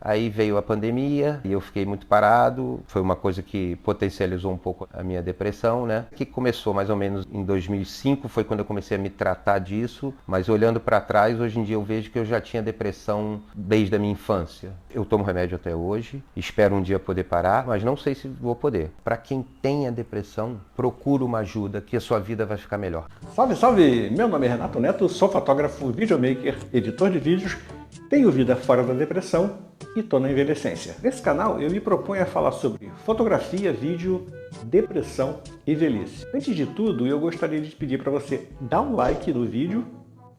Aí veio a pandemia e eu fiquei muito parado. Foi uma coisa que potencializou um pouco a minha depressão, né? Que começou mais ou menos em 2005, foi quando eu comecei a me tratar disso. Mas olhando para trás, hoje em dia eu vejo que eu já tinha depressão desde a minha infância. Eu tomo remédio até hoje, espero um dia poder parar, mas não sei se vou poder. Para quem tem a depressão, procura uma ajuda que a sua vida vai ficar melhor. Salve, salve! Meu nome é Renato Neto, sou fotógrafo, videomaker, editor de vídeos, tenho vida fora da depressão e tô na envelhecência. Nesse canal eu me proponho a falar sobre fotografia, vídeo, depressão e velhice. Antes de tudo, eu gostaria de pedir para você dar um like no vídeo,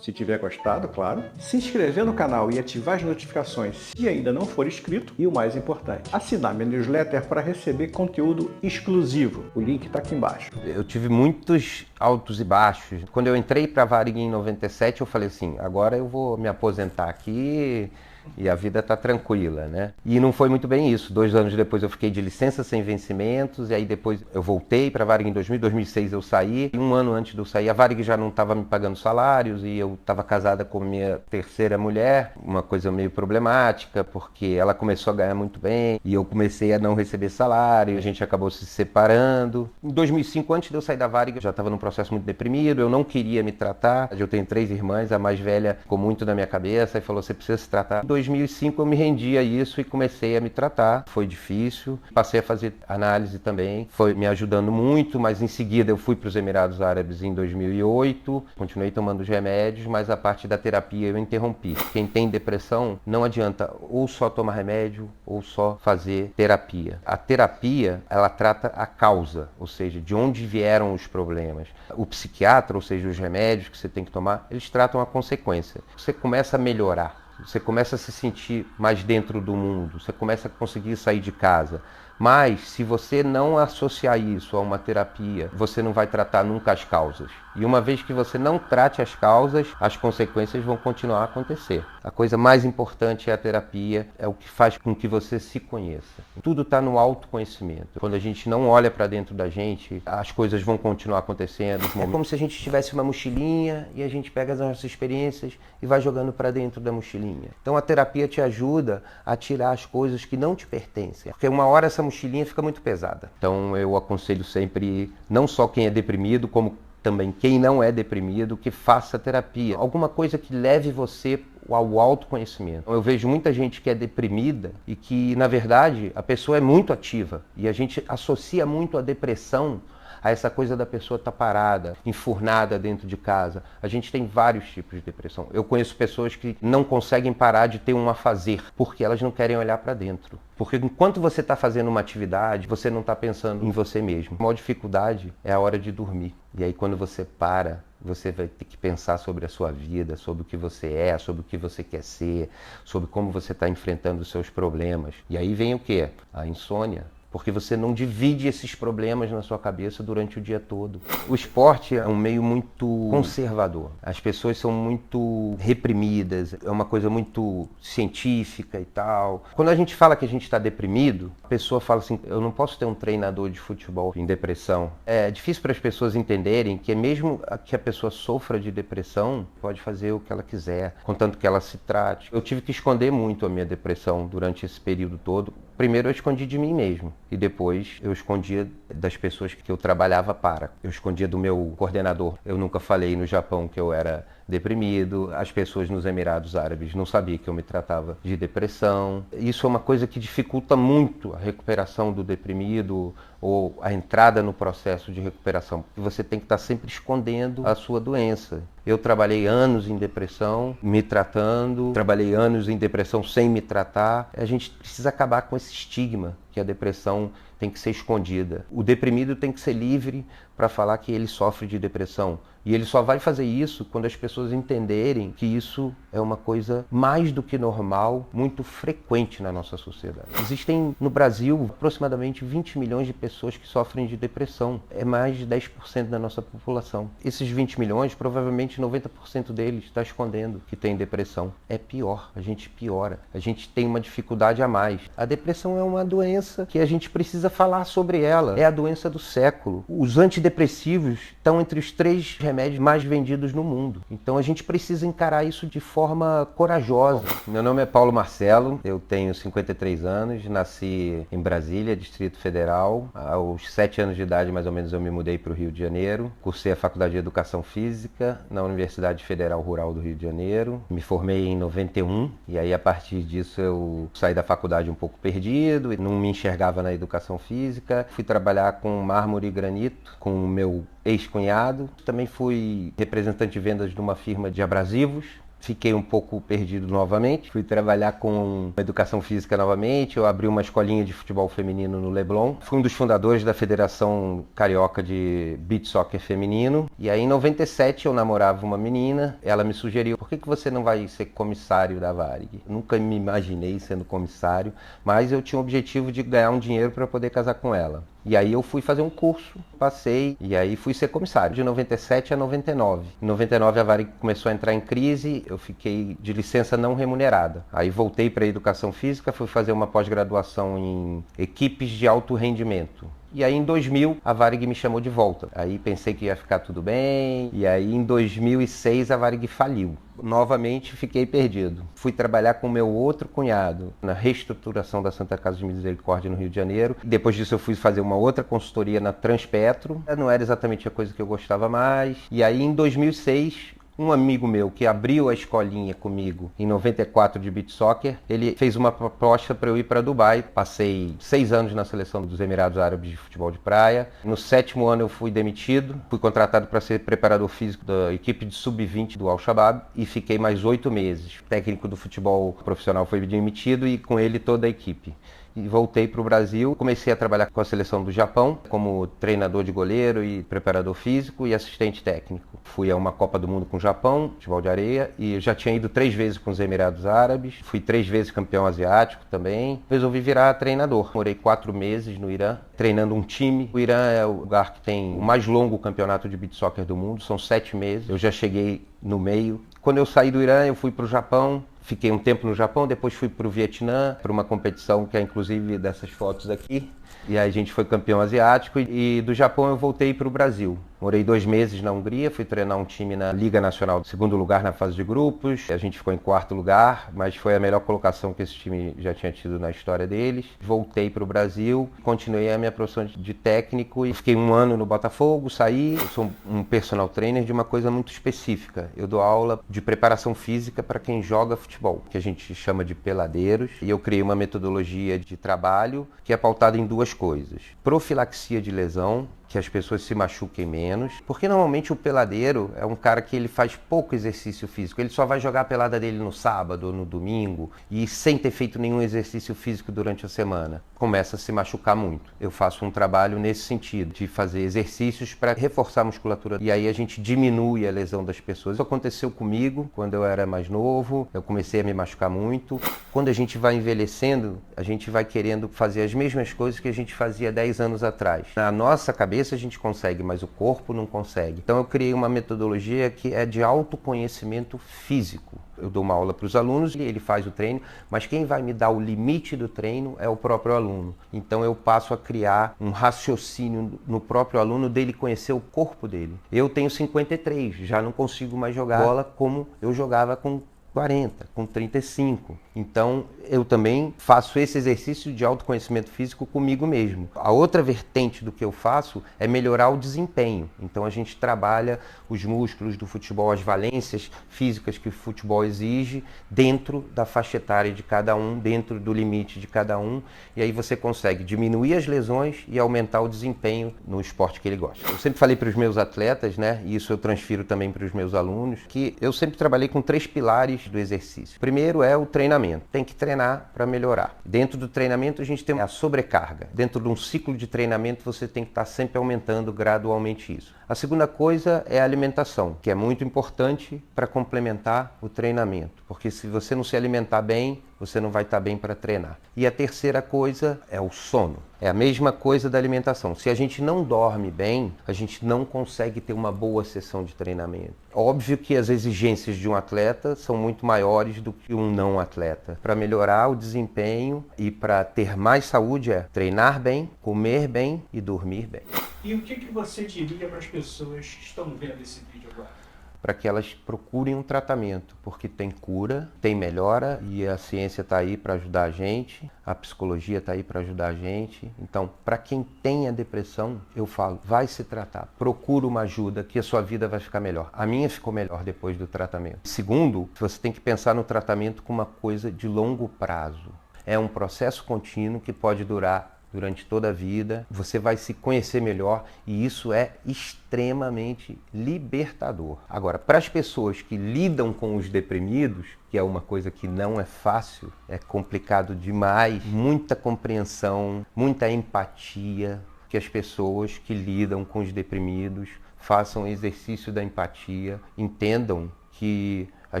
se tiver gostado, claro, se inscrever no canal e ativar as notificações se ainda não for inscrito e o mais importante, assinar minha newsletter para receber conteúdo exclusivo. O link está aqui embaixo. Eu tive muitos altos e baixos. Quando eu entrei para a Varig em 97, eu falei assim, agora eu vou me aposentar aqui e a vida tá tranquila, né? E não foi muito bem isso. 2 anos depois eu fiquei de licença sem vencimentos, e aí depois eu voltei para a Varig em 2006 eu saí. E 1 ano antes de eu sair, a Varig já não estava me pagando salários, e eu estava casada com minha terceira mulher, uma coisa meio problemática, porque ela começou a ganhar muito bem, e eu comecei a não receber salário, a gente acabou se separando. Em 2005, antes de eu sair da Varig, eu já estava num processo muito deprimido, eu não queria me tratar. Eu tenho 3 irmãs, a mais velha ficou muito na minha cabeça e falou, você precisa se tratar. Em 2005 eu me rendi a isso e comecei a me tratar. Foi difícil, passei a fazer análise também, foi me ajudando muito, mas em seguida eu fui para os Emirados Árabes em 2008, continuei tomando os remédios, mas a parte da terapia eu interrompi. Quem tem depressão não adianta ou só tomar remédio ou só fazer terapia. A terapia, ela trata a causa, ou seja, de onde vieram os problemas. O psiquiatra, ou seja, os remédios que você tem que tomar, eles tratam a consequência. Você começa a melhorar. Você começa a se sentir mais dentro do mundo, você começa a conseguir sair de casa. Mas, se você não associar isso a uma terapia, você não vai tratar nunca as causas. E uma vez que você não trate as causas, as consequências vão continuar a acontecer. A coisa mais importante é a terapia, é o que faz com que você se conheça. Tudo está no autoconhecimento. Quando a gente não olha para dentro da gente, as coisas vão continuar acontecendo. É como se a gente tivesse uma mochilinha e a gente pega as nossas experiências e vai jogando para dentro da mochilinha. Então a terapia te ajuda a tirar as coisas que não te pertencem. Porque uma hora essa mochilinha fica muito pesada. Então eu aconselho sempre, não só quem é deprimido, como também quem não é deprimido, que faça terapia. Alguma coisa que leve você ao autoconhecimento. Eu vejo muita gente que é deprimida e que, na verdade, a pessoa é muito ativa. E a gente associa muito a depressão a essa coisa da pessoa estar parada, enfurnada dentro de casa. A gente tem vários tipos de depressão. Eu conheço pessoas que não conseguem parar de ter um afazer, porque elas não querem olhar para dentro. Porque enquanto você está fazendo uma atividade, você não está pensando em você mesmo. A maior dificuldade é a hora de dormir. E aí quando você para, você vai ter que pensar sobre a sua vida, sobre o que você é, sobre o que você quer ser, sobre como você está enfrentando os seus problemas. E aí vem o quê? A insônia. Porque você não divide esses problemas na sua cabeça durante o dia todo. O esporte é um meio muito conservador. As pessoas são muito reprimidas, é uma coisa muito científica e tal. Quando a gente fala que a gente está deprimido, a pessoa fala assim, eu não posso ter um treinador de futebol em depressão. É difícil para as pessoas entenderem que mesmo que a pessoa sofra de depressão, pode fazer o que ela quiser, contanto que ela se trate. Eu tive que esconder muito a minha depressão durante esse período todo. Primeiro eu escondi de mim mesmo e depois eu escondia das pessoas que eu trabalhava para. Eu escondia do meu coordenador. Eu nunca falei no Japão que eu era deprimido. As pessoas nos Emirados Árabes não sabiam que eu me tratava de depressão. Isso é uma coisa que dificulta muito a recuperação do deprimido ou a entrada no processo de recuperação. Você tem que estar sempre escondendo a sua doença. Eu trabalhei anos em depressão, me tratando, trabalhei anos em depressão sem me tratar. A gente precisa acabar com esse estigma que a depressão tem que ser escondida. O deprimido tem que ser livre para falar que ele sofre de depressão. E ele só vai fazer isso quando as pessoas entenderem que isso é uma coisa mais do que normal, muito frequente na nossa sociedade. Existem no Brasil aproximadamente 20 milhões de pessoas que sofrem de depressão. É mais de 10% da nossa população. Esses 20 milhões provavelmente paciente, 90% deles está escondendo que tem depressão. É pior, a gente piora, a gente tem uma dificuldade a mais. A depressão é uma doença que a gente precisa falar sobre ela, é a doença do século. Os antidepressivos estão entre os 3 remédios mais vendidos no mundo. Então a gente precisa encarar isso de forma corajosa. Meu nome é Paulo Marcelo, eu tenho 53 anos, nasci em Brasília, Distrito Federal. Aos 7 anos de idade, mais ou menos, eu me mudei para o Rio de Janeiro. Cursei a Faculdade de Educação Física na Universidade Federal Rural do Rio de Janeiro. Me formei em 91 e aí a partir disso eu saí da faculdade um pouco perdido e não me enxergava na educação física. Fui trabalhar com mármore e granito com o meu ex-cunhado. Também fui representante de vendas de uma firma de abrasivos. Fiquei um pouco perdido novamente, fui trabalhar com educação física novamente, eu abri uma escolinha de futebol feminino no Leblon. Fui um dos fundadores da Federação Carioca de Beach Soccer Feminino. E aí em 97 eu namorava uma menina, ela me sugeriu, por que você não vai ser comissário da Varig? Nunca me imaginei sendo comissário, mas eu tinha o objetivo de ganhar um dinheiro para poder casar com ela. E aí eu fui fazer um curso, passei, e aí fui ser comissário, de 97 a 99. Em 99 a Varig começou a entrar em crise, eu fiquei de licença não remunerada. Aí voltei para a educação física, fui fazer uma pós-graduação em equipes de alto rendimento. E aí em 2000 a Varig me chamou de volta. Aí pensei que ia ficar tudo bem. E aí em 2006 a Varig faliu. Novamente fiquei perdido. Fui trabalhar com meu outro cunhado na reestruturação da Santa Casa de Misericórdia no Rio de Janeiro. Depois disso eu fui fazer uma outra consultoria na Transpetro. Não era exatamente a coisa que eu gostava mais. E aí em 2006... um amigo meu que abriu a escolinha comigo em 94 de beach soccer, ele fez uma proposta para eu ir para Dubai. Passei 6 anos na seleção dos Emirados Árabes de futebol de praia. No 7º ano eu fui demitido, fui contratado para ser preparador físico da equipe de sub-20 do Al-Shabaab e fiquei mais 8 meses. O técnico do futebol profissional foi demitido e com ele toda a equipe. E voltei para o Brasil, comecei a trabalhar com a seleção do Japão, como treinador de goleiro e preparador físico e assistente técnico. Fui a uma Copa do Mundo com o Japão, futebol de areia, e eu já tinha ido 3 vezes com os Emirados Árabes, fui 3 vezes campeão asiático também. Resolvi virar treinador. Morei 4 meses no Irã, treinando um time. O Irã é o lugar que tem o mais longo campeonato de beach soccer do mundo, são 7 meses. Eu já cheguei no meio. Quando eu saí do Irã, eu fui para o Japão. Fiquei um tempo no Japão, depois fui para o Vietnã, para uma competição que é inclusive dessas fotos aqui. E aí a gente foi campeão asiático e do Japão eu voltei para o Brasil. Morei 2 meses na Hungria, fui treinar um time na Liga Nacional, 2º lugar na fase de grupos. A gente ficou em 4º lugar, mas foi a melhor colocação que esse time já tinha tido na história deles. Voltei para o Brasil, continuei a minha profissão de técnico e fiquei 1 ano no Botafogo, saí. Eu sou um personal trainer de uma coisa muito específica. Eu dou aula de preparação física para quem joga futebol, que a gente chama de peladeiros. E eu criei uma metodologia de trabalho que é pautada em 2 coisas. Profilaxia de lesão, que as pessoas se machuquem menos, porque normalmente o peladeiro é um cara que ele faz pouco exercício físico, ele só vai jogar a pelada dele no sábado ou no domingo e sem ter feito nenhum exercício físico durante a semana, começa a se machucar muito. Eu faço um trabalho nesse sentido, de fazer exercícios para reforçar a musculatura e aí a gente diminui a lesão das pessoas. Isso aconteceu comigo quando eu era mais novo, eu comecei a me machucar muito. Quando a gente vai envelhecendo, a gente vai querendo fazer as mesmas coisas que a gente fazia 10 anos atrás. Na nossa cabeça a gente consegue, mas o corpo não consegue. Então eu criei uma metodologia que é de autoconhecimento físico. Eu dou uma aula para os alunos e ele faz o treino, mas quem vai me dar o limite do treino é o próprio aluno. Então eu passo a criar um raciocínio no próprio aluno dele conhecer o corpo dele. Eu tenho 53, já não consigo mais jogar bola como eu jogava com 40, com 35. Então, eu também faço esse exercício de autoconhecimento físico comigo mesmo. A outra vertente do que eu faço é melhorar o desempenho. Então, a gente trabalha os músculos do futebol, as valências físicas que o futebol exige dentro da faixa etária de cada um, dentro do limite de cada um. E aí você consegue diminuir as lesões e aumentar o desempenho no esporte que ele gosta. Eu sempre falei para os meus atletas, né, e isso eu transfiro também para os meus alunos, que eu sempre trabalhei com 3 pilares do exercício. Primeiro é o treinamento. Tem que treinar para melhorar. Dentro do treinamento a gente tem a sobrecarga. Dentro de um ciclo de treinamento você tem que estar sempre aumentando gradualmente isso. A segunda coisa é a alimentação, que é muito importante para complementar o treinamento. Porque se você não se alimentar bem, você não vai estar bem para treinar. E a terceira coisa é o sono. É a mesma coisa da alimentação. Se a gente não dorme bem, a gente não consegue ter uma boa sessão de treinamento. Óbvio que as exigências de um atleta são muito maiores do que um não atleta. Para melhorar o desempenho e para ter mais saúde é treinar bem, comer bem e dormir bem. E o que você diria para as pessoas que estão vendo esse vídeo agora? Para que elas procurem um tratamento, porque tem cura, tem melhora e a ciência está aí para ajudar a gente, a psicologia está aí para ajudar a gente. Então, para quem tem a depressão, eu falo, vai se tratar, procura uma ajuda que a sua vida vai ficar melhor. A minha ficou melhor depois do tratamento. Segundo, você tem que pensar no tratamento como uma coisa de longo prazo. É um processo contínuo que pode durar durante toda a vida, você vai se conhecer melhor e isso é extremamente libertador. Agora, para as pessoas que lidam com os deprimidos, que é uma coisa que não é fácil, é complicado demais, muita compreensão, muita empatia, que as pessoas que lidam com os deprimidos façam exercício da empatia, entendam que a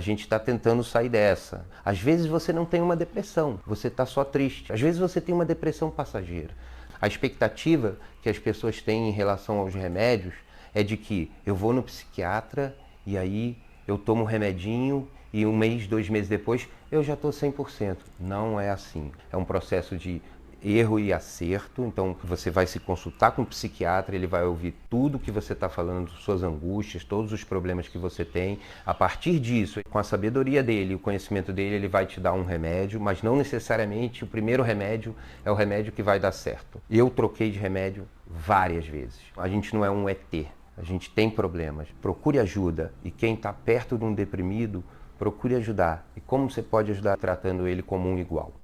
gente está tentando sair dessa. Às vezes você não tem uma depressão, você está só triste. Às vezes você tem uma depressão passageira. A expectativa que as pessoas têm em relação aos remédios é de que eu vou no psiquiatra e aí eu tomo um remedinho e 1 mês, 2 meses depois eu já estou 100%. Não é assim. É um processo de erro e acerto, então você vai se consultar com um psiquiatra, ele vai ouvir tudo que você está falando, suas angústias, todos os problemas que você tem. A partir disso, com a sabedoria dele, o conhecimento dele, ele vai te dar um remédio, mas não necessariamente o primeiro remédio é o remédio que vai dar certo. Eu troquei de remédio várias vezes. A gente não é um ET, a gente tem problemas. Procure ajuda e quem está perto de um deprimido, procure ajudar. E como você pode ajudar tratando ele como um igual?